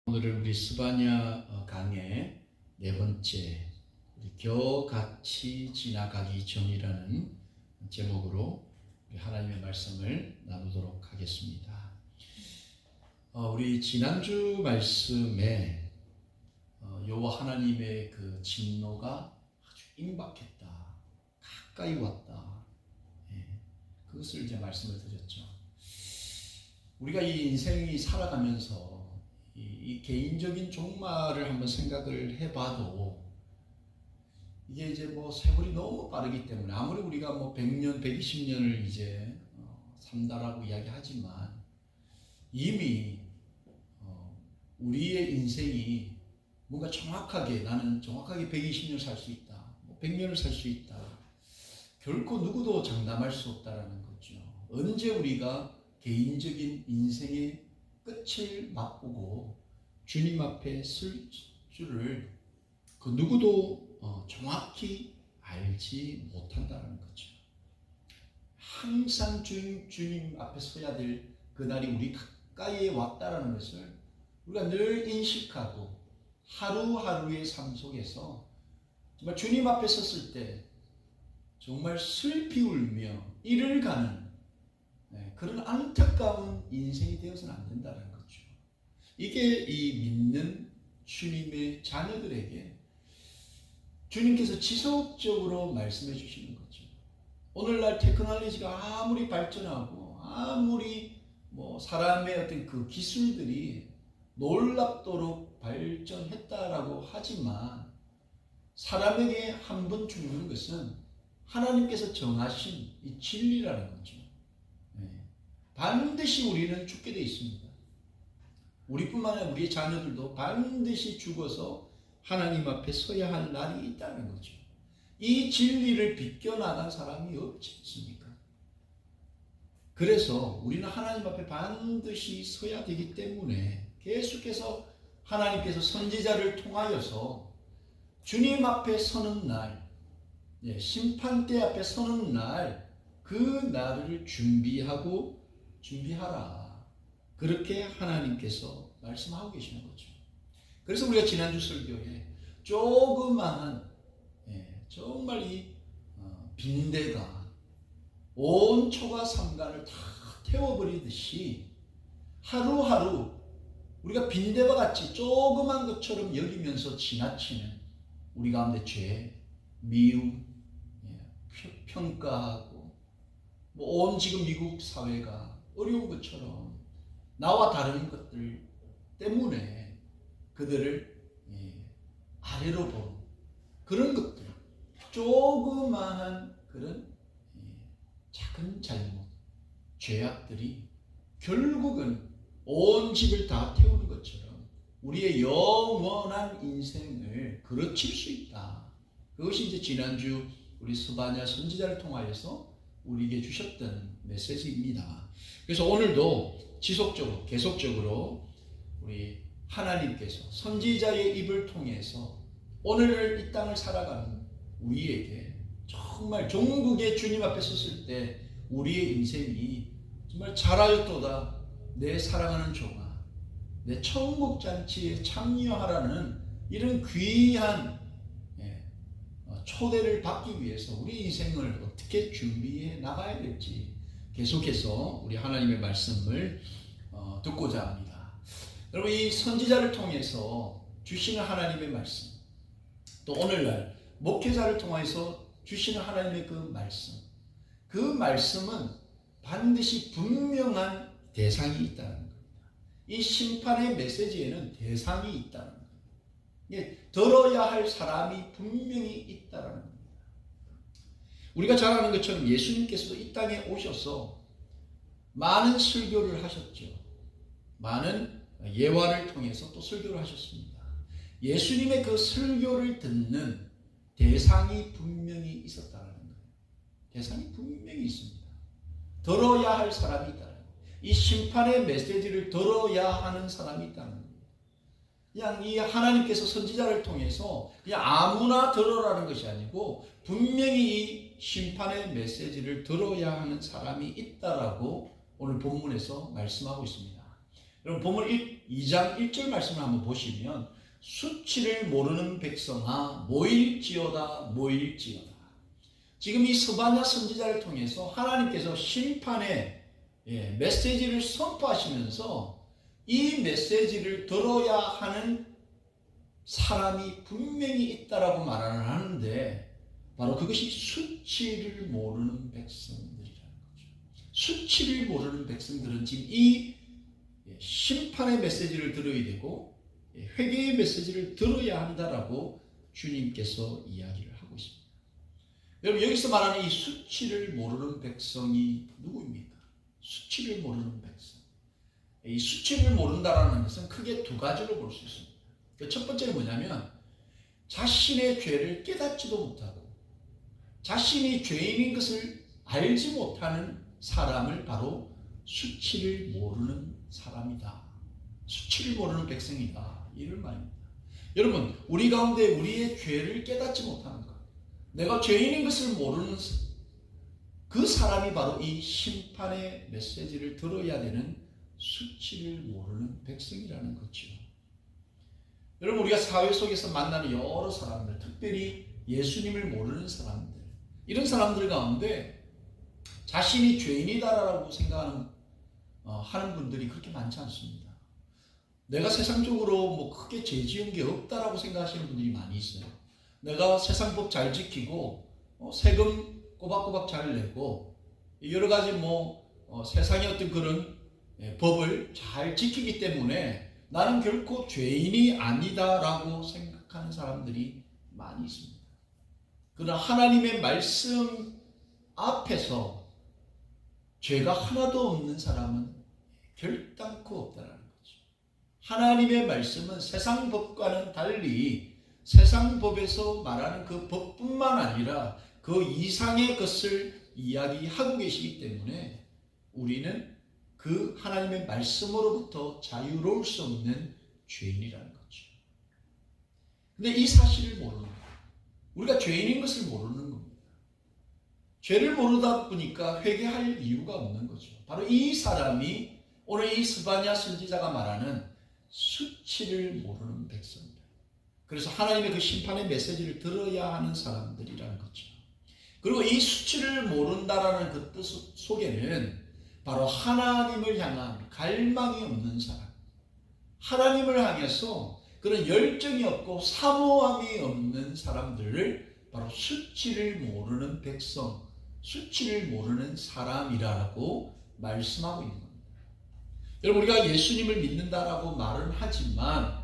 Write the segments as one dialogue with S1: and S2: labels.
S1: 오늘은 우리 스바냐 강의 네 번째 우리 겨같이 지나가기 전이라는 제목으로 하나님의 말씀을 나누도록 하겠습니다. 우리 지난주 말씀에 여호와 하나님의 그 진노가 아주 임박했다, 가까이 왔다, 그것을 이제 말씀을 드렸죠. 우리가 이 인생이 살아가면서 이 개인적인 종말을 한번 생각을 해봐도 이게 이제 세월이 너무 빠르기 때문에 아무리 우리가 100년, 120년을 이제 산다라고 이야기하지만 이미 우리의 인생이 뭔가 정확하게 나는 정확하게 120년 살 수 있다, 100년을 살 수 있다, 결코 누구도 장담할 수 없다라는 거죠. 언제 우리가 개인적인 인생의 끝을 맛보고 주님 앞에 쓸 줄을 그 누구도 정확히 알지 못한다는 거죠. 항상 주님 앞에 서야 될 그날이 우리 가까이에 왔다는 것을 우리가 늘 인식하고 하루하루의 삶 속에서 정말 주님 앞에 섰을 때 정말 슬피 울며 이를 가는 그런 안타까운 인생이 되어서는 안 된다는 거죠. 이게 이 믿는 주님의 자녀들에게 주님께서 지속적으로 말씀해 주시는 거죠. 오늘날 테크놀로지가 아무리 발전하고 아무리 사람의 어떤 그 기술들이 놀랍도록 발전했다라고 하지만 사람에게 한 번 죽는 것은 하나님께서 정하신 이 진리라는 거죠. 반드시 우리는 죽게 되어 있습니다. 우리뿐만 아니라 우리의 자녀들도 반드시 죽어서 하나님 앞에 서야 할 날이 있다는 거죠. 이 진리를 비껴나간 사람이 없지 않습니까? 그래서 우리는 하나님 앞에 반드시 서야 되기 때문에 계속해서 하나님께서 선지자를 통하여서 주님 앞에 서는 날, 심판대 앞에 서는 날, 그 날을 준비하라. 그렇게 하나님께서 말씀하고 계시는 거죠. 그래서 우리가 지난주 설교에 조그마한 정말 이 빈대가 온 초가 삼간을 다 태워버리듯이 하루하루 우리가 빈대와 같이 조그만 것처럼 여기면서 지나치는 우리 가운데 죄, 미움, 평가하고 온 지금 미국 사회가 어려운 것처럼 나와 다른 것들 때문에 그들을 아래로 보는 그런 것들, 조그마한 그런 작은 잘못, 죄악들이 결국은 온 집을 다 태우는 것처럼 우리의 영원한 인생을 그르칠 수 있다. 그것이 이제 지난주 우리 스바냐 선지자를 통하여서 우리에게 주셨던 메시지입니다. 그래서 오늘도 지속적으로 계속적으로 우리 하나님께서 선지자의 입을 통해서 오늘 이 땅을 살아가는 우리에게 정말 종국의 주님 앞에 섰을 때 우리의 인생이 정말 잘하였도다 내 사랑하는 종아, 내 천국 잔치에 참여하라는 이런 귀한 초대를 받기 위해서 우리 인생을 어떻게 준비해 나가야 될지 계속해서 우리 하나님의 말씀을 듣고자 합니다. 여러분, 이 선지자를 통해서 주시는 하나님의 말씀, 또 오늘날 목회자를 통해서 주시는 하나님의 그 말씀은 반드시 분명한 대상이 있다는 겁니다. 이 심판의 메시지에는 대상이 있다는 겁니다. 들어야 할 사람이 분명히 있다는 겁니다. 우리가 잘 아는 것처럼 예수님께서도 이 땅에 오셔서 많은 설교를 하셨죠. 많은 예화를 통해서 또 설교를 하셨습니다. 예수님의 그 설교를 듣는 대상이 분명히 있었다는 거예요. 대상이 분명히 있습니다. 들어야 할 사람이 있다는 거예요. 이 심판의 메시지를 들어야 하는 사람이 있다는 거예요. 그냥 이 하나님께서 선지자를 통해서 그냥 아무나 들어라는 것이 아니고 분명히 이 심판의 메시지를 들어야 하는 사람이 있다라고 오늘 본문에서 말씀하고 있습니다. 여러분 본문 2장 1절 말씀을 한번 보시면 수치를 모르는 백성아 모일지어다 모일지어다. 지금 이 스바냐 선지자를 통해서 하나님께서 심판의 메시지를 선포하시면서 이 메시지를 들어야 하는 사람이 분명히 있다라고 말을 하는데 바로 그것이 수치를 모르는 백성들이라는 거죠. 수치를 모르는 백성들은 지금 이 심판의 메시지를 들어야 되고 회개의 메시지를 들어야 한다라고 주님께서 이야기를 하고 있습니다. 여러분 여기서 말하는 이 수치를 모르는 백성이 누구입니까? 수치를 모르는 백성. 이 수치를 모른다라는 것은 크게 두 가지로 볼 수 있습니다. 첫 번째는 뭐냐면 자신의 죄를 깨닫지도 못하고 자신이 죄인인 것을 알지 못하는 사람을 바로 수치를 모르는 사람이다. 수치를 모르는 백성이다. 이런 말입니다. 여러분 우리 가운데 우리의 죄를 깨닫지 못하는 것, 내가 죄인인 것을 모르는 그 사람이 바로 이 심판의 메시지를 들어야 되는 수치를 모르는 백성이라는 거죠. 여러분 우리가 사회 속에서 만나는 여러 사람들, 특별히 예수님을 모르는 사람들, 이런 사람들 가운데 자신이 죄인이다라고 생각하는 하는 분들이 그렇게 많지 않습니다. 내가 세상적으로 뭐 크게 죄 지은 게 없다라고 생각하시는 분들이 많이 있어요. 내가 세상 법 잘 지키고 세금 꼬박꼬박 잘 내고 여러 가지 세상의 어떤 그런 법을 잘 지키기 때문에 나는 결코 죄인이 아니다라고 생각하는 사람들이 많이 있습니다. 그러나 하나님의 말씀 앞에서 죄가 하나도 없는 사람은 결단코 없다라는 거죠. 하나님의 말씀은 세상 법과는 달리 세상 법에서 말하는 그 법뿐만 아니라 그 이상의 것을 이야기하고 계시기 때문에 우리는 그 하나님의 말씀으로부터 자유로울 수 없는 죄인이라는 거죠. 근데 이 사실을 모르는 거예요. 우리가 죄인인 것을 모르는 겁니다. 죄를 모르다 보니까 회개할 이유가 없는 거죠. 바로 이 사람이 오늘 이 스바냐 선지자가 말하는 수치를 모르는 백성이다. 그래서 하나님의 그 심판의 메시지를 들어야 하는 사람들이라는 거죠. 그리고 이 수치를 모른다라는 그 뜻 속에는 바로 하나님을 향한 갈망이 없는 사람, 하나님을 향해서 그런 열정이 없고 사모함이 없는 사람들을 바로 수치를 모르는 백성, 수치를 모르는 사람이라고 말씀하고 있는 겁니다. 여러분 우리가 예수님을 믿는다라고 말은 하지만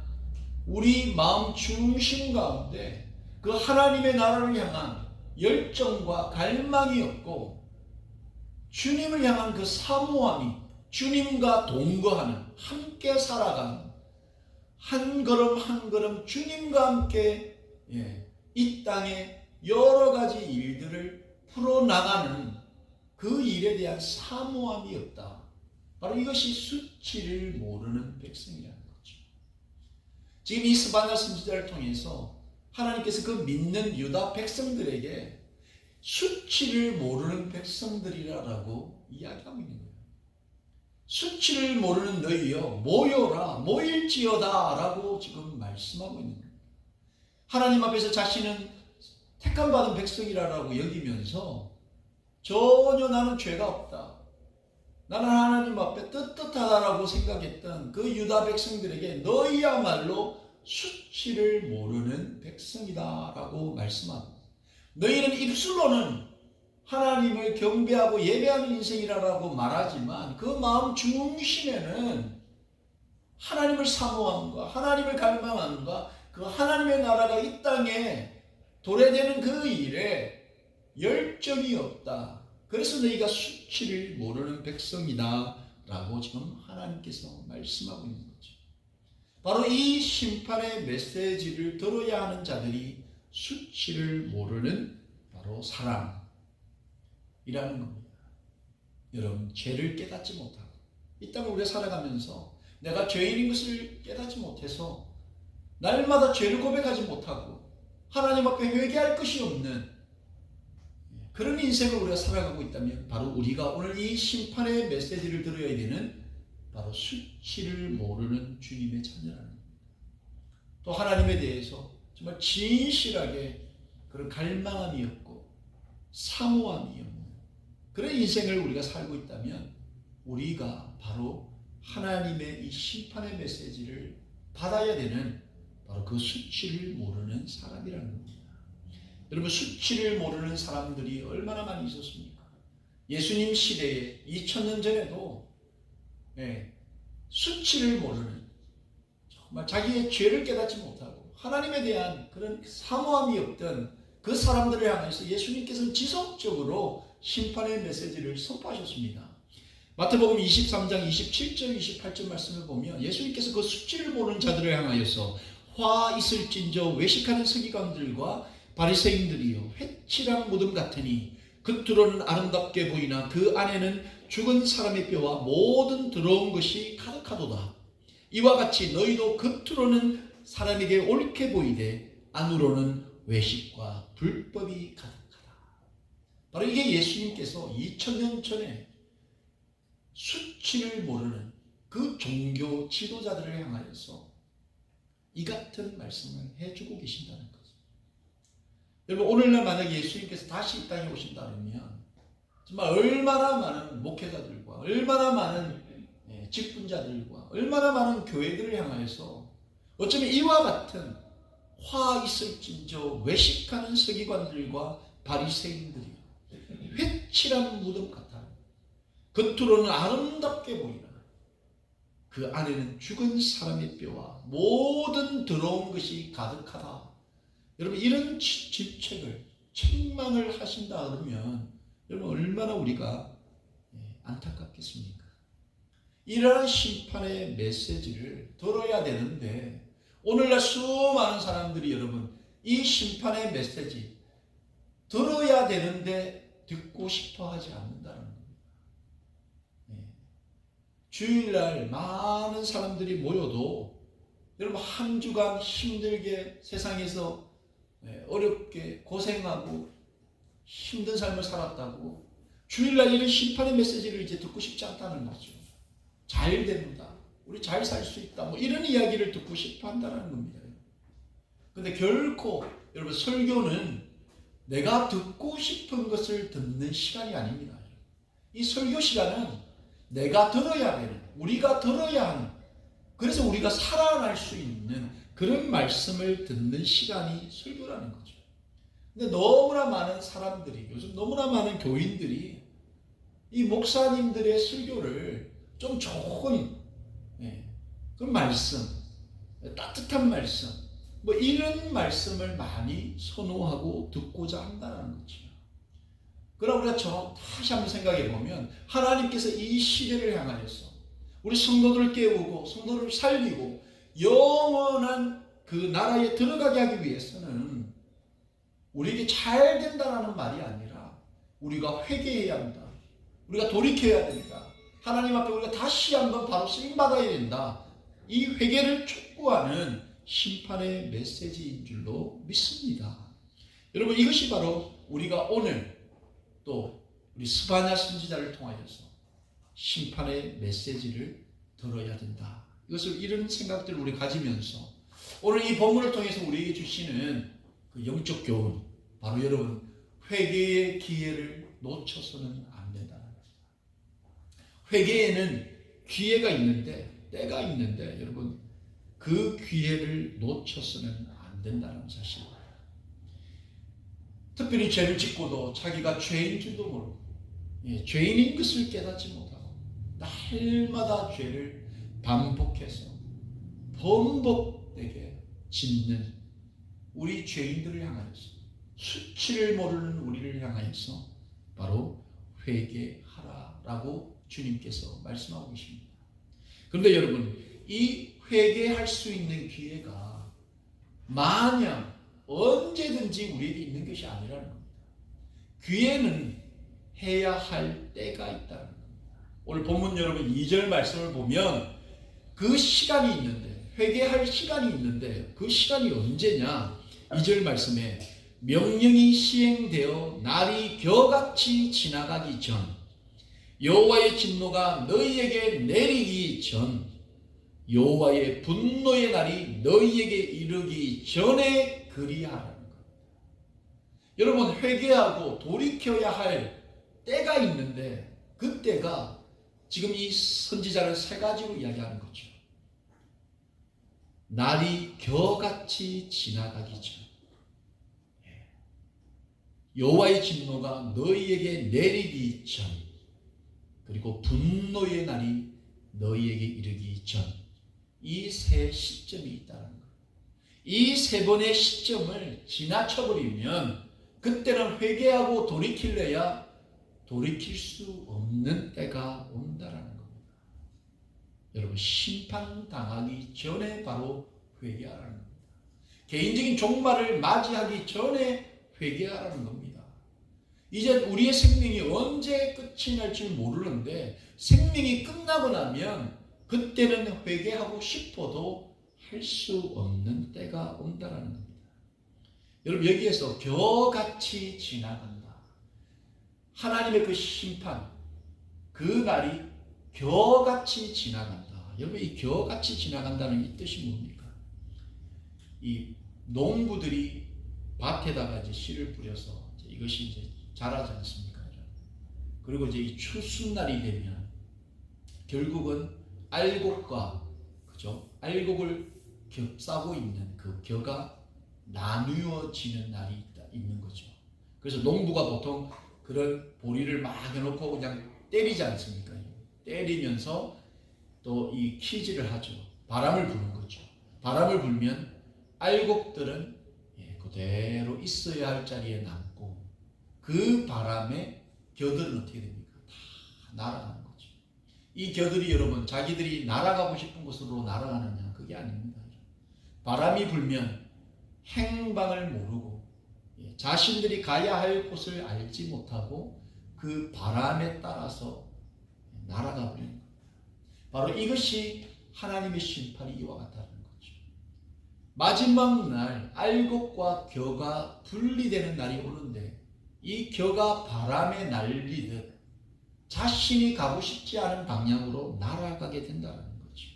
S1: 우리 마음 중심 가운데 그 하나님의 나라를 향한 열정과 갈망이 없고 주님을 향한 그 사모함이, 주님과 동거하는, 함께 살아가는, 한 걸음 한 걸음 주님과 함께 이 땅에 여러 가지 일들을 풀어나가는 그 일에 대한 사모함이 없다. 바로 이것이 수치를 모르는 백성이라는 거죠. 지금 이 스바냐 선지자를 통해서 하나님께서 그 믿는 유다 백성들에게 수치를 모르는 백성들이라고 이야기하고 있는 거예요. 수치를 모르는 너희여 모여라 모일지어다 라고 지금 말씀하고 있는 거예요. 하나님 앞에서 자신은 택함받은 백성이라고 여기면서 전혀 나는 죄가 없다, 나는 하나님 앞에 떳떳하다라고 생각했던 그 유다 백성들에게 너희야말로 수치를 모르는 백성이다라고 말씀합니다. 너희는 입술로는 하나님을 경배하고 예배하는 인생이라고 말하지만 그 마음 중심에는 하나님을 사모함과 하나님을 갈망함과 그 하나님의 나라가 이 땅에 도래되는 그 일에 열정이 없다. 그래서 너희가 수치를 모르는 백성이다 라고 지금 하나님께서 말씀하고 있는 거죠. 바로 이 심판의 메시지를 들어야 하는 자들이 수치를 모르는 바로 사람이라는 겁니다. 여러분 죄를 깨닫지 못하고 이 땅을 우리가 살아가면서 내가 죄인인 것을 깨닫지 못해서 날마다 죄를 고백하지 못하고 하나님 앞에 회개할 것이 없는 그런 인생을 우리가 살아가고 있다면 바로 우리가 오늘 이 심판의 메시지를 들어야 되는 바로 수치를 모르는 주님의 자녀라는 겁니다. 또 하나님에 대해서 정말 진실하게 그런 갈망함이 없고 사모함이 없는 그런 인생을 우리가 살고 있다면 우리가 바로 하나님의 이 심판의 메시지를 받아야 되는 바로 그 수치를 모르는 사람이라는 겁니다. 여러분, 수치를 모르는 사람들이 얼마나 많이 있었습니까? 예수님 시대에 2000년 전에도 수치를 모르는, 정말 자기의 죄를 깨닫지 못하고 하나님에 대한 그런 사모함이 없던 그 사람들을 향해서 예수님께서는 지속적으로 심판의 메시지를 선포하셨습니다. 마태복음 23장 27절 28절 말씀을 보면 예수님께서 그 수치를 모르는 자들을 향하여서 화 있을진저 외식하는 서기관들과 바리새인들이요 회칠한 무덤 같으니 겉으로는 아름답게 보이나 그 안에는 죽은 사람의 뼈와 모든 더러운 것이 가득하도다. 이와 같이 너희도 겉으로는 사람에게 옳게 보이되 안으로는 외식과 불법이 가득하다. 바로 이게 예수님께서 2000년 전에 수치를 모르는 그 종교 지도자들을 향하여서 이 같은 말씀을 해주고 계신다는 거죠. 여러분, 오늘날 만약에 예수님께서 다시 이 땅에 오신다 그러면 정말 얼마나 많은 목회자들과 얼마나 많은 직분자들과 얼마나 많은 교회들을 향하여서 어쩌면 이와 같은 화 있을진저 외식하는 서기관들과 바리새인들이 회칠한 무덤 같아 겉으로는 아름답게 보이나 그 안에는 죽은 사람의 뼈와 모든 더러운 것이 가득하다. 여러분, 이런 질책을 책망을 하신다 그러면 여러분 얼마나 우리가 안타깝겠습니까? 이러한 심판의 메시지를 들어야 되는데 오늘날 수많은 사람들이 여러분 이 심판의 메시지 들어야 되는데 듣고 싶어 하지 않는다는 겁니다. 주일날 많은 사람들이 모여도 여러분 한 주간 힘들게 세상에서 어렵게 고생하고 힘든 삶을 살았다고 주일날 이런 심판의 메시지를 이제 듣고 싶지 않다는 거죠. 잘 됩니다. 우리 잘 살 수 있다. 뭐 이런 이야기를 듣고 싶어 한다는 겁니다. 근데 결코 여러분 설교는 내가 듣고 싶은 것을 듣는 시간이 아닙니다. 이 설교 시간은 내가 들어야 되는, 우리가 들어야 하는, 그래서 우리가 살아날 수 있는 그런 말씀을 듣는 시간이 설교라는 거죠. 근데 너무나 많은 사람들이, 요즘 너무나 많은 교인들이 이 목사님들의 설교를 좀 좋은 그 말씀, 따뜻한 말씀, 뭐 이런 말씀을 많이 선호하고 듣고자 한다는 거죠. 그럼 우리가 다시 한번 생각해 보면 하나님께서 이 시대를 향하여서 우리 성도들을 깨우고 성도를 살리고 영원한 그 나라에 들어가게 하기 위해서는 우리에게 잘 된다는 말이 아니라 우리가 회개해야 한다. 우리가 돌이켜야 된다. 하나님 앞에 우리가 다시 한번 바로 쓰임받아야 된다. 이 회개를 촉구하는 심판의 메시지인 줄로 믿습니다. 여러분, 이것이 바로 우리가 오늘 또 우리 스바냐 선지자를 통하여서 심판의 메시지를 들어야 된다. 이것을 이런 생각들을 우리 가지면서 오늘 이 본문을 통해서 우리에게 주시는 그 영적 교훈, 바로 여러분 회개의 기회를 놓쳐서는 안 된다는 겁니다. 회개에는 기회가 있는데, 때가 있는데 여러분 그 기회를 놓쳐서는 안 된다는 사실입니다. 특별히 죄를 짓고도 자기가 죄인 줄도 모르고 죄인인 것을 깨닫지 못하고 날마다 죄를 반복해서 번복되게 짓는 우리 죄인들을 향하여서, 수치를 모르는 우리를 향하여서 바로 회개하라라고 주님께서 말씀하고 계십니다. 그런데 여러분, 이 회개할 수 있는 기회가 마냥 언제든지 우리에게 있는 것이 아니라는 겁니다. 기회는 해야 할 때가 있다는 겁니다. 오늘 본문 여러분 2절 말씀을 보면 그 시간이 있는데, 회개할 시간이 있는데 그 시간이 언제냐? 2절 말씀에 명령이 시행되어 날이 겨같이 지나가기 전 여호와의 진노가 너희에게 내리기 전, 여호와의 분노의 날이 너희에게 이르기 전에 그리하라는 것. 여러분, 회개하고 돌이켜야 할 때가 있는데 그 때가 지금 이 선지자는 세 가지로 이야기하는 거죠. 날이 겨같이 지나가기 전, 여호와의 진노가 너희에게 내리기 전, 그리고 분노의 날이 너희에게 이르기 전, 이 세 시점이 있다는 거예요. 이 세 번의 시점을 지나쳐버리면 그때는 회개하고 돌이킬래야 돌이킬 수 없는 때가 온다라는 겁니다. 여러분, 심판당하기 전에 바로 회개하라는 겁니다. 개인적인 종말을 맞이하기 전에 회개하라는 겁니다. 이제 우리의 생명이 언제 끝이 날지 모르는데 생명이 끝나고 나면 그때는 회개하고 싶어도 할 수 없는 때가 온다라는 겁니다. 여러분, 여기에서 겨같이 지나간다. 하나님의 그 심판, 그 날이 겨같이 지나간다. 여러분, 이 겨같이 지나간다는 이 뜻이 뭡니까? 이 농부들이 밭에다가 이제 씨를 뿌려서 이것이 이제 자라지 않습니까? 그리고 이제 이 추수날이 되면 결국은 알곡과, 그죠? 알곡을 겹싸고 있는 그 겨가 나누어지는 날이 있는 거죠. 그래서 농부가 보통 그런 보리를 막 해놓고 그냥 때리지 않습니까? 때리면서 또 이 키질을 하죠. 바람을 부는 거죠. 바람을 불면 알곡들은 그대로 있어야 할 자리에 남고 그 바람에 겨들은 어떻게 됩니까? 다 날아가는 거죠. 이 겨들이 여러분 자기들이 날아가고 싶은 곳으로 날아가느냐? 그게 아닙니다. 바람이 불면 행방을 모르고 자신들이 가야 할 곳을 알지 못하고 그 바람에 따라서 날아가 버리는 겁니다. 바로 이것이 하나님의 심판이 이와 같다는 거죠. 마지막 날 알곡과 겨가 분리되는 날이 오는데 이 겨가 바람에 날리듯 자신이 가고 싶지 않은 방향으로 날아가게 된다는 거죠.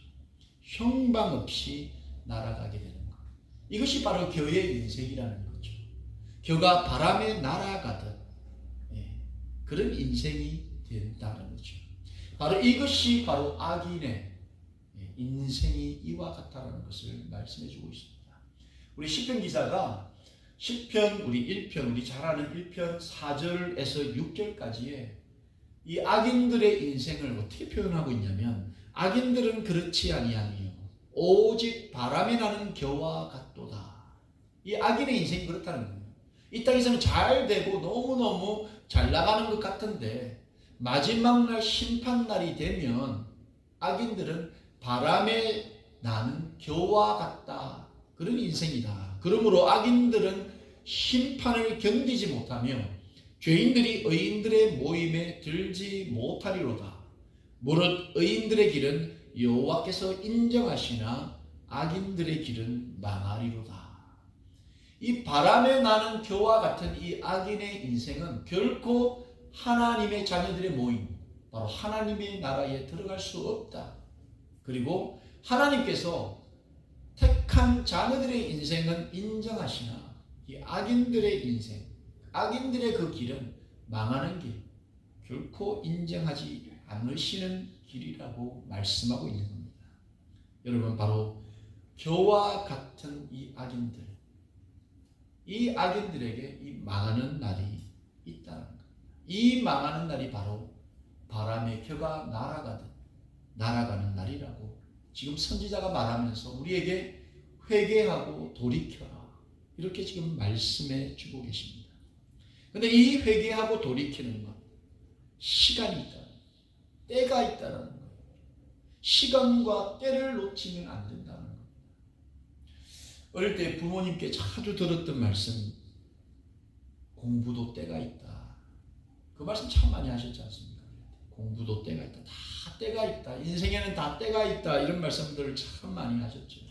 S1: 형방 없이 날아가게 되는 것. 이것이 바로 겨의 인생이라는 거죠. 겨가 바람에 날아가듯 그런 인생이 된다는 거죠. 바로 이것이 바로 악인의 인생이 이와 같다는 것을 말씀해 주고 있습니다. 우리 시편 기사가 시편 우리 1편, 우리 잘 아는 1편 4절에서 6절까지의 이 악인들의 인생을 어떻게 표현하고 있냐면, 악인들은 그렇지 아니하니요 오직 바람에 나는 겨와 같도다. 이 악인의 인생이 그렇다는 거예요. 이 땅에서는 잘 되고 너무너무 잘 나가는 것 같은데 마지막 날 심판날이 되면 악인들은 바람에 나는 겨와 같다. 그런 인생이다. 그러므로 악인들은 심판을 견디지 못하며 죄인들이 의인들의 모임에 들지 못하리로다. 무릇 의인들의 길은 여호와께서 인정하시나 악인들의 길은 망하리로다. 이 바람에 나는 겨와 같은 이 악인의 인생은 결코 하나님의 자녀들의 모임, 바로 하나님의 나라에 들어갈 수 없다. 그리고 하나님께서 택한 자녀들의 인생은 인정하시나 이 악인들의 인생, 악인들의 그 길은 망하는 길, 결코 인정하지 않으시는 길이라고 말씀하고 있는 겁니다. 여러분, 바로 겨와 같은 이 악인들, 이 악인들에게 이 망하는 날이 있다는 겁니다. 이 망하는 날이 바로 바람의 겨가 날아가는 날이라고 지금 선지자가 말하면서 우리에게 회개하고 돌이켜라, 이렇게 지금 말씀해 주고 계십니다. 그런데 이 회개하고 돌이키는 것, 시간이 있다, 때가 있다는 거예요. 시간과 때를 놓치면 안 된다는 겁니다. 어릴 때 부모님께 자주 들었던 말씀, 공부도 때가 있다. 그 말씀 참 많이 하셨지 않습니까? 공부도 때가 있다. 다 때가 있다. 인생에는 다 때가 있다. 이런 말씀들을 참 많이 하셨죠.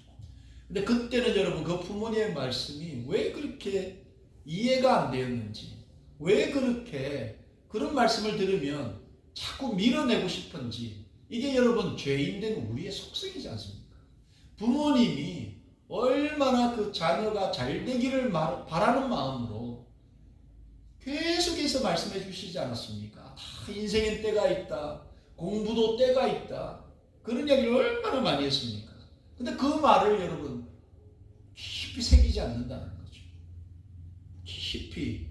S1: 근데 그때는 여러분, 그 부모님의 말씀이 왜 그렇게 이해가 안 되었는지, 왜 그렇게 그런 말씀을 들으면 자꾸 밀어내고 싶은지, 이게 여러분 죄인된 우리의 속성이지 않습니까? 부모님이 얼마나 그 자녀가 잘 되기를 바라는 마음으로 계속해서 말씀해 주시지 않았습니까? 다 인생엔 때가 있다. 공부도 때가 있다. 그런 이야기를 얼마나 많이 했습니까? 근데 그 말을 여러분 깊이 새기지 않는다는 거죠. 깊이.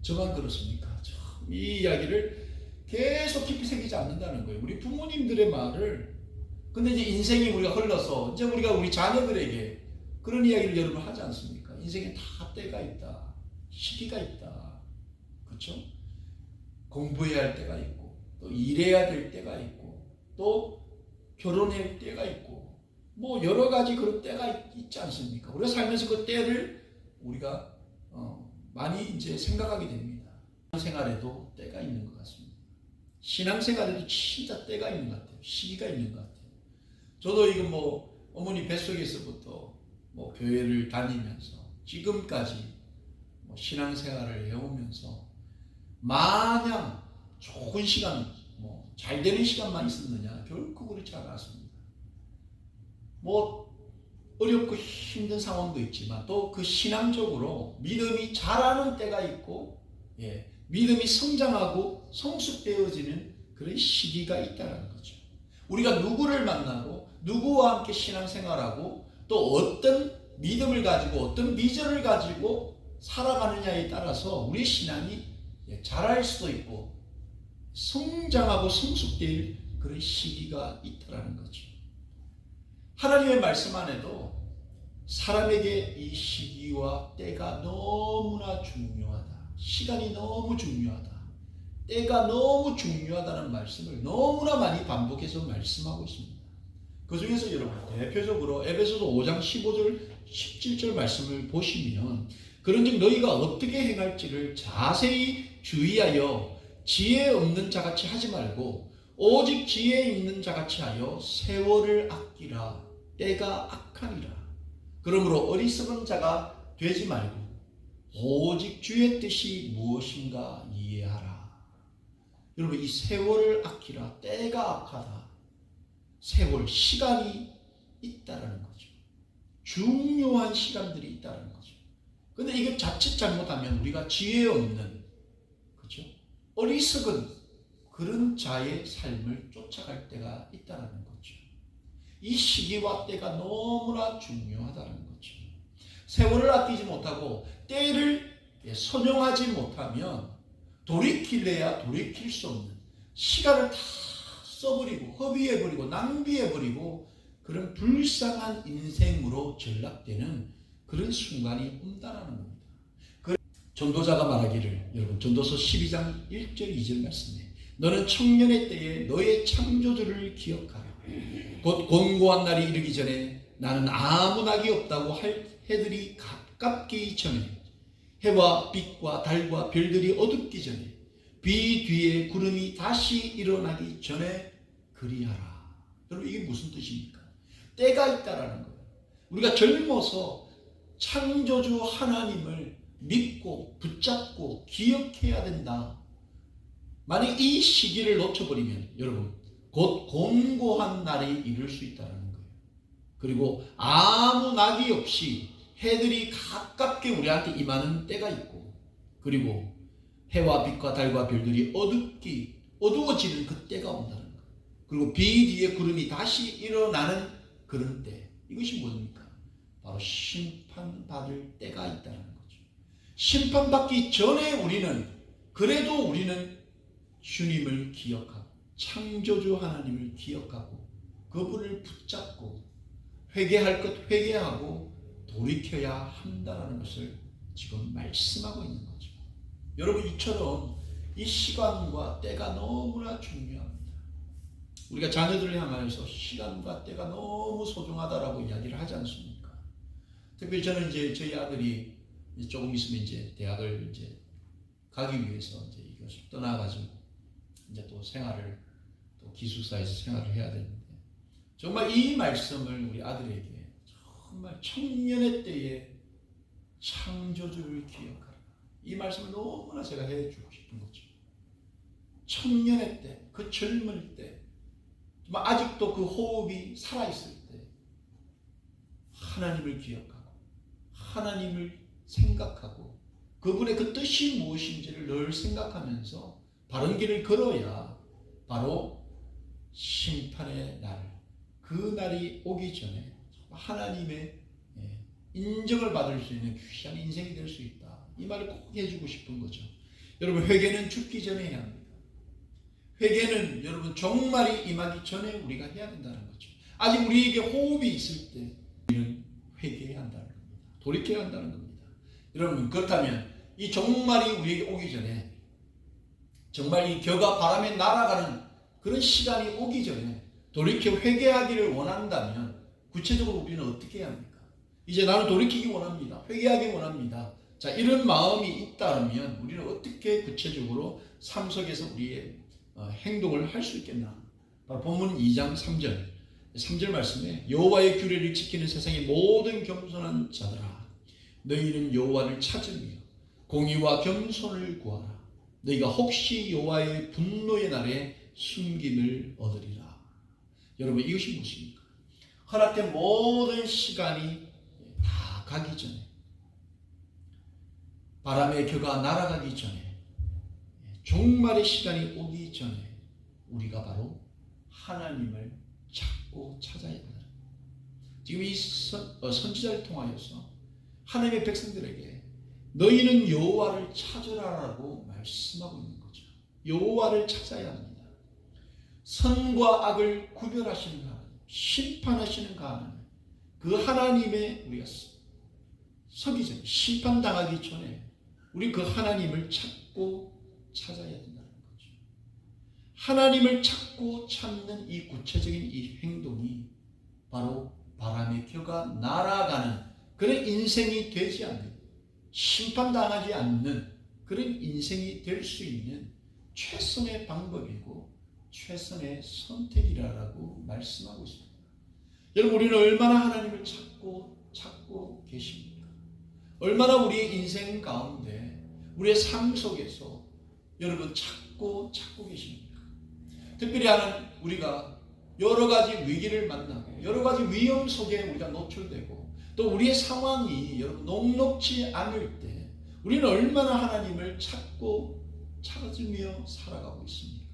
S1: 저만 그렇습니까? 이 이야기를 계속 깊이 새기지 않는다는 거예요. 우리 부모님들의 말을. 근데 이제 인생이 우리가 흘러서 이제 우리가 우리 자녀들에게 그런 이야기를 여러분 하지 않습니까? 인생에 다 때가 있다. 시기가 있다. 그렇죠? 공부해야 할 때가 있고, 또 일해야 될 때가 있고, 또 결혼해야 할 때가 있고, 뭐 여러 가지 그런 때가 있지 않습니까? 우리가 살면서 그 때를 우리가 많이 이제 생각하게 됩니다. 생활에도 때가 있는 것 같습니다. 신앙생활에도 진짜 때가 있는 것 같아요. 시기가 있는 것 같아요. 저도 이거 뭐 어머니 뱃속에서부터 뭐 교회를 다니면서 지금까지 뭐 신앙생활을 해오면서 마냥 좋은 시간, 뭐 잘 되는 시간만 있었느냐? 결코 그렇지 않았습니다. 뭐 어렵고 힘든 상황도 있지만 또 그 신앙적으로 믿음이 자라는 때가 있고, 믿음이 성장하고 성숙되어지는 그런 시기가 있다는 거죠. 우리가 누구를 만나고 누구와 함께 신앙생활하고 또 어떤 믿음을 가지고 어떤 비전을 가지고 살아가느냐에 따라서 우리 신앙이 자랄 수도 있고 성장하고 성숙될 그런 시기가 있다는 거죠. 하나님의 말씀 안에도 사람에게 이 시기와 때가 너무나 중요하다. 시간이 너무 중요하다. 때가 너무 중요하다는 말씀을 너무나 많이 반복해서 말씀하고 있습니다. 그 중에서 여러분 대표적으로 에베소서 5장 15절 17절 말씀을 보시면, 그런즉 너희가 어떻게 행할지를 자세히 주의하여 지혜 없는 자같이 하지 말고 오직 지혜 있는 자같이 하여 세월을 아끼라. 때가 악하니라. 그러므로 어리석은 자가 되지 말고 오직 주의 뜻이 무엇인가 이해하라. 여러분, 이 세월을 아끼라. 때가 악하다. 세월, 시간이 있다라는 거죠. 중요한 시간들이 있다는 거죠. 근데 이거 자칫 잘못하면 우리가 지혜 없는, 그렇죠? 어리석은 그런 자의 삶을 쫓아갈 때가 있다는 거죠. 이 시기와 때가 너무나 중요하다는 거죠. 세월을 아끼지 못하고 때를 선용하지 못하면 돌이킬래야 돌이킬 수 없는, 시간을 다 써버리고 허비해버리고 낭비해버리고 그런 불쌍한 인생으로 전락되는 그런 순간이 온다는 겁니다. 전도자가 말하기를, 여러분 전도서 12장 1절 2절 말씀에 너는 청년의 때에 너의 창조주를 기억하라. 곧 곤고한 날이 이르기 전에 나는 아무 낙이 없다고 할 해들이 가깝기 전에, 해와 빛과 달과 별들이 어둡기 전에, 비 뒤에 구름이 다시 일어나기 전에 그리하라. 여러분, 이게 무슨 뜻입니까? 때가 있다라는 거예요. 우리가 젊어서 창조주 하나님을 믿고 붙잡고 기억해야 된다. 만약 이 시기를 놓쳐버리면 여러분 곧 곤고한 날이 이를 수 있다는 거예요. 그리고 아무 낙이 없이 해들이 가깝게 우리한테 임하는 때가 있고, 그리고 해와 빛과 달과 별들이 어두워지는 그 때가 온다는 거예요. 그리고 비 뒤에 구름이 다시 일어나는 그런 때, 이것이 뭡니까? 바로 심판받을 때가 있다는 거죠. 심판받기 전에 그래도 우리는 주님을 기억하고 창조주 하나님을 기억하고 그분을 붙잡고 회개할 것 회개하고 돌이켜야 한다는 것을 지금 말씀하고 있는 거죠. 여러분, 이처럼 이 시간과 때가 너무나 중요합니다. 우리가 자녀들을 향하여서 시간과 때가 너무 소중하다라고 이야기를 하지 않습니까? 특별히 저는 이제 저희 아들이 조금 있으면 이제 대학을 이제 가기 위해서 이제 이것을 떠나가지고 이제 또 생활을, 또 기숙사에서 생활을 해야 되는데, 정말 이 말씀을 우리 아들에게 정말 청년의 때에 창조주를 기억하라. 이 말씀을 너무나 제가 해주고 싶은 거죠. 청년의 때, 그 젊을 때, 아직도 그 호흡이 살아있을 때 하나님을 기억하고 하나님을 생각하고 그분의 그 뜻이 무엇인지를 늘 생각하면서 바른 길을 걸어야 바로 심판의 날, 그 날이 오기 전에 하나님의 인정을 받을 수 있는 귀한 인생이 될 수 있다. 이 말을 꼭 해주고 싶은 거죠. 여러분, 회개는 죽기 전에 해야 합니다. 회개는 여러분 종말이 임하기 전에 우리가 해야 된다는 거죠. 아직 우리에게 호흡이 있을 때 우리는 회개해야 한다는 겁니다. 돌이켜야 한다는 겁니다. 여러분, 그렇다면 이 종말이 우리에게 오기 전에, 정말 이 겨가 바람에 날아가는 그런 시간이 오기 전에 돌이켜 회개하기를 원한다면 구체적으로 우리는 어떻게 해야 합니까? 이제 나는 돌이키기 원합니다. 회개하기 원합니다. 자, 이런 마음이 있다면 우리는 어떻게 구체적으로 삶 속에서 우리의 행동을 할 수 있겠나? 바로 본문 2장 3절 말씀에 여호와의 규례를 지키는 세상의 모든 겸손한 자들아, 너희는 여호와를 찾으며 공의와 겸손을 구하라. 너희가 혹시 여호와의 분노의 날에 숨김을 얻으리라. 여러분, 이것이 무엇입니까? 허락된 모든 시간이 다 가기 전에, 바람의 겨가 날아가기 전에, 종말의 시간이 오기 전에 우리가 바로 하나님을 찾고 찾아야 한다. 지금 이 선지자를 통하여서 하나님의 백성들에게 너희는 여호와를 찾으라라고 말씀하고 있는 거죠. 여호와를 찾아야 합니다. 선과 악을 구별하시는 하나님, 심판하시는 하나님, 그 하나님의 우리가 서기 전에, 심판당하기 전에 우리 그 하나님을 찾고 찾아야 된다는 거죠. 하나님을 찾고 찾는 이 구체적인 이 행동이 바로 바람의 겨가 날아가는 그런 인생이 되지 않는, 심판당하지 않는 그런 인생이 될 수 있는 최선의 방법이고 최선의 선택이라고 말씀하고 있습니다. 여러분, 우리는 얼마나 하나님을 찾고 계십니까? 얼마나 우리의 인생 가운데, 우리의 삶 속에서 여러분 찾고 계십니까? 특별히 우리가 여러 가지 위기를 만나고 여러 가지 위험 속에 우리가 노출되고 또 우리의 상황이 여러분 녹록지 않을 때 우리는 얼마나 하나님을 찾으며 살아가고 있습니까?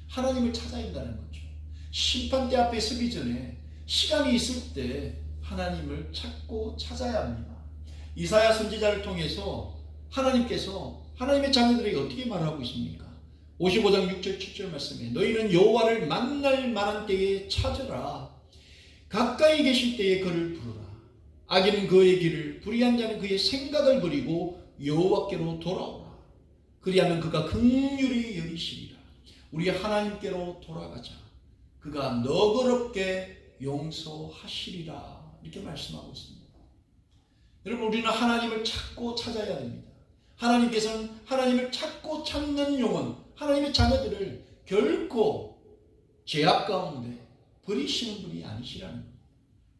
S1: 하나님을 찾아야 한다는 거죠. 심판대 앞에 서기 전에 시간이 있을 때 하나님을 찾고 찾아야 합니다. 이사야 선지자를 통해서 하나님께서 하나님의 자녀들에게 어떻게 말하고 있습니까? 55장 6절 7절 말씀에 너희는 여호와를 만날 만한 때에 찾으라. 가까이 계실 때에 그를 부르라. 악인은 그의 길을, 불의한 자는 그의 생각을 버리고 여호와께로 돌아오라. 그리하면 그가 긍휼히 여기시리라. 우리 하나님께로 돌아가자. 그가 너그럽게 용서하시리라. 이렇게 말씀하고 있습니다. 여러분, 우리는 하나님을 찾고 찾아야 됩니다. 하나님께서는 하나님을 찾고 찾는 영혼, 하나님의 자녀들을 결코 죄악 가운데 버리시는 분이 아니시라는 겁니다.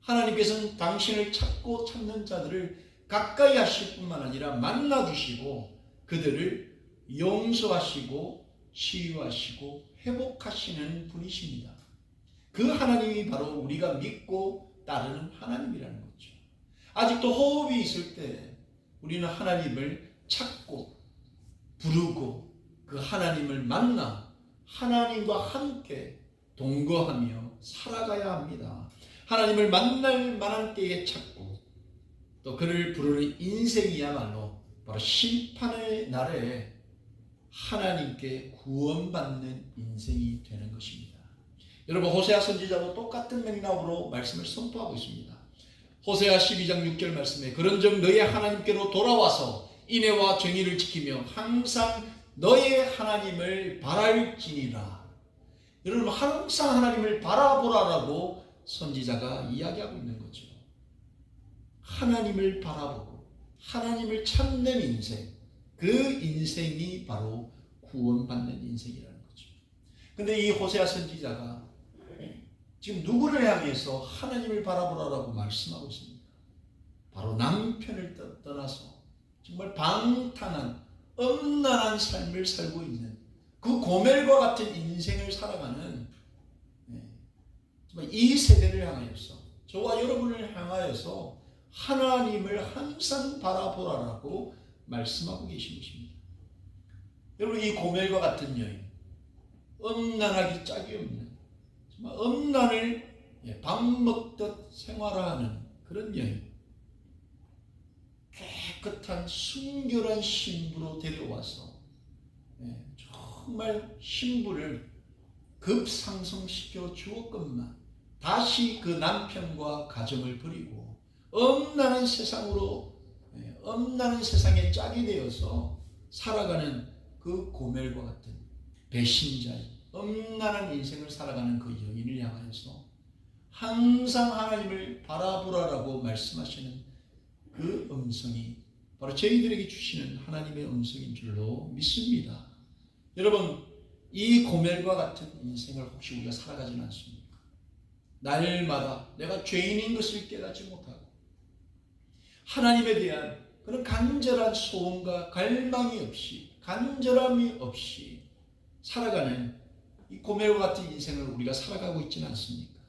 S1: 하나님께서는 당신을 찾고 찾는 자들을 가까이 하실 뿐만 아니라 만나주시고 그들을 용서하시고 치유하시고 회복하시는 분이십니다. 그 하나님이 바로 우리가 믿고 따르는 하나님이라는 거죠. 아직도 호흡이 있을 때 우리는 하나님을 찾고 부르고 그 하나님을 만나 하나님과 함께 동거하며 살아가야 합니다. 하나님을 만날 만한 때에 찾고 또 그를 부르는 인생이야말로 바로 심판의 날에 하나님께 구원받는 인생이 되는 것입니다. 여러분, 호세아 선지자도 똑같은 맥락으로 말씀을 선포하고 있습니다. 호세아 12장 6절 말씀에 그런즉 너희 하나님께로 돌아와서 인애와 정의를 지키며 항상 너의 하나님을 바랄지니라. 여러분, 항상 하나님을 바라보라라고 선지자가 이야기하고 있는 거죠. 하나님을 바라보고 하나님을 찾는 인생, 그 인생이 바로 구원받는 인생이라는 거죠. 근데 이 호세아 선지자가 지금 누구를 향해서 하나님을 바라보라라고 말씀하고 있습니다. 바로 남편을 떠나서 정말 방탕한 엄란한 삶을 살고 있는 그 고멜과 같은 인생을 살아가는 정말 이 세대를 향하여서 저와 여러분을 향하여서 하나님을 항상 바라보라라고 말씀하고 계신 것입니다. 여러분 이 고멜과 같은 여인, 음란하기 짝이 없는 정말 음란을 밥 먹듯 생활하는 그런 여인, 깨끗한 순결한 신부로 데려와서 정말 신부를 급상승시켜 주었건만 다시 그 남편과 가정을 버리고 엄란한 세상으로 엄란한 세상에 짝이 되어서 살아가는 그 고멜과 같은 배신자의 엄란한 인생을 살아가는 그 여인을 향하여서 항상 하나님을 바라보라라고 말씀하시는 그 음성이 바로 저희들에게 주시는 하나님의 음성인 줄로 믿습니다. 여러분 이 고멜과 같은 인생을 혹시 우리가 살아가지는 않습니까? 날마다 내가 죄인인 것을 깨닫지 못하고 하나님에 대한 그런 간절한 소원과 갈망이 없이 간절함이 없이 살아가는 이 고멜과 같은 인생을 우리가 살아가고 있지는 않습니까?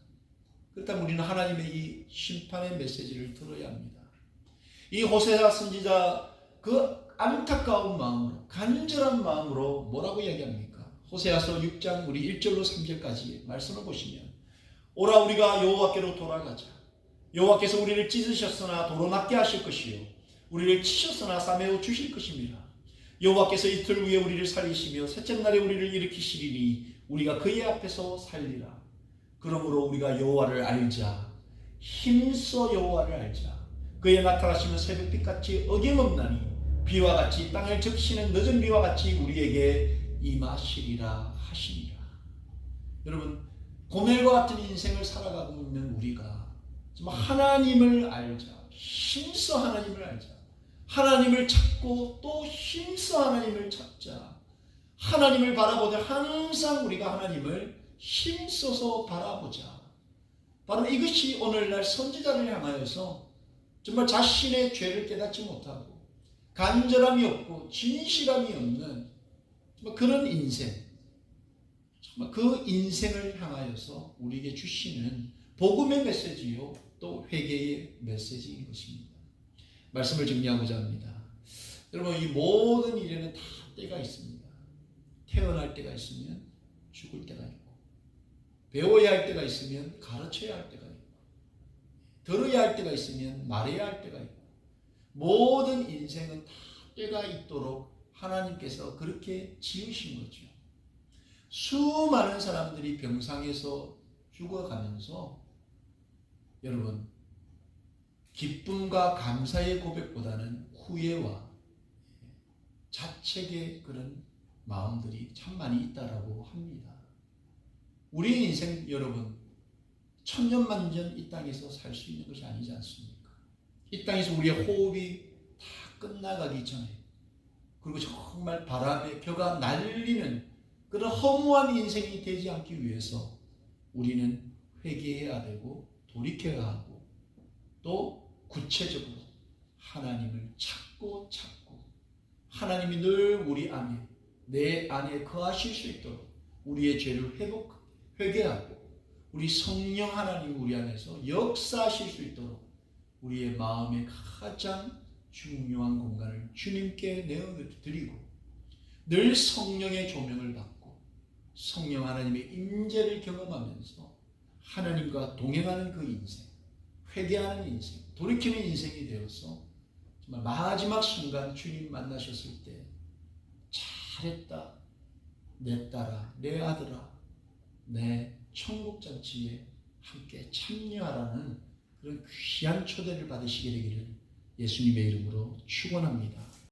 S1: 그렇다면 우리는 하나님의 이 심판의 메시지를 들어야 합니다. 이 호세아 선지자 그 안타까운 마음으로 간절한 마음으로 뭐라고 이야기합니까? 호세아서 6장 우리 1절로 3절까지 말씀을 보시면 오라 우리가 여호와께로 돌아가자. 여호와께서 우리를 찢으셨으나 도로 낫게 하실 것이요 우리를 치셨으나 싸매어 주실 것입니다. 여호와께서 이틀 후에 우리를 살리시며 셋째 날에 우리를 일으키시리니 우리가 그의 앞에서 살리라. 그러므로 우리가 여호와를 알자. 힘써 여호와를 알자. 그의 나타나시면 새벽빛같이 어김없나니 비와 같이 땅을 적시는 늦은 비와 같이 우리에게 임하시리라 하시니라. 여러분 고멜과 같은 인생을 살아가고 있는 우리가 정말 하나님을 알자. 힘써 하나님을 알자. 하나님을 찾고 또 힘써 하나님을 찾자. 하나님을 바라보되 항상 우리가 하나님을 힘써서 바라보자. 바로 이것이 오늘날 선지자를 향하여서 정말 자신의 죄를 깨닫지 못하고 간절함이 없고 진실함이 없는 정말 그런 인생, 정말 그 인생을 향하여서 우리에게 주시는 복음의 메시지요 또 회개의 메시지인 것입니다. 말씀을 정리하고자 합니다. 여러분 이 모든 일에는 다 때가 있습니다. 태어날 때가 있으면 죽을 때가 있고 배워야 할 때가 있으면 가르쳐야 할 때가 있고 들어야 할 때가 있으면 말해야 할 때가 있고 모든 인생은 다 때가 있도록 하나님께서 그렇게 지으신 거죠. 수많은 사람들이 병상에서 죽어가면서 여러분 기쁨과 감사의 고백보다는 후회와 자책의 그런 마음들이 참 많이 있다라고 합니다. 우리 인생 여러분 천년만년 이 땅에서 살 수 있는 것이 아니지 않습니까? 이 땅에서 우리의 호흡이 다 끝나가기 전에 그리고 정말 바람에 벼가 날리는 그런 허무한 인생이 되지 않기 위해서 우리는 회개해야 되고 돌이켜야 하고 또 구체적으로 하나님을 찾고 하나님이 늘 우리 안에 내 안에 거하실 수 있도록 우리의 죄를 회개하고 우리 성령 하나님 우리 안에서 역사하실 수 있도록 우리의 마음의 가장 중요한 공간을 주님께 내어드리고 늘 성령의 조명을 받고 성령 하나님의 임재를 경험하면서 하나님과 동행하는 그 인생, 회개하는 인생, 돌이키는 인생이 되어서 정말 마지막 순간 주님 만나셨을 때 잘했다, 내 딸아, 내 아들아, 내 천국잔치에 함께 참여하라는 그런 귀한 초대를 받으시게 되기를 예수님의 이름으로 축원합니다.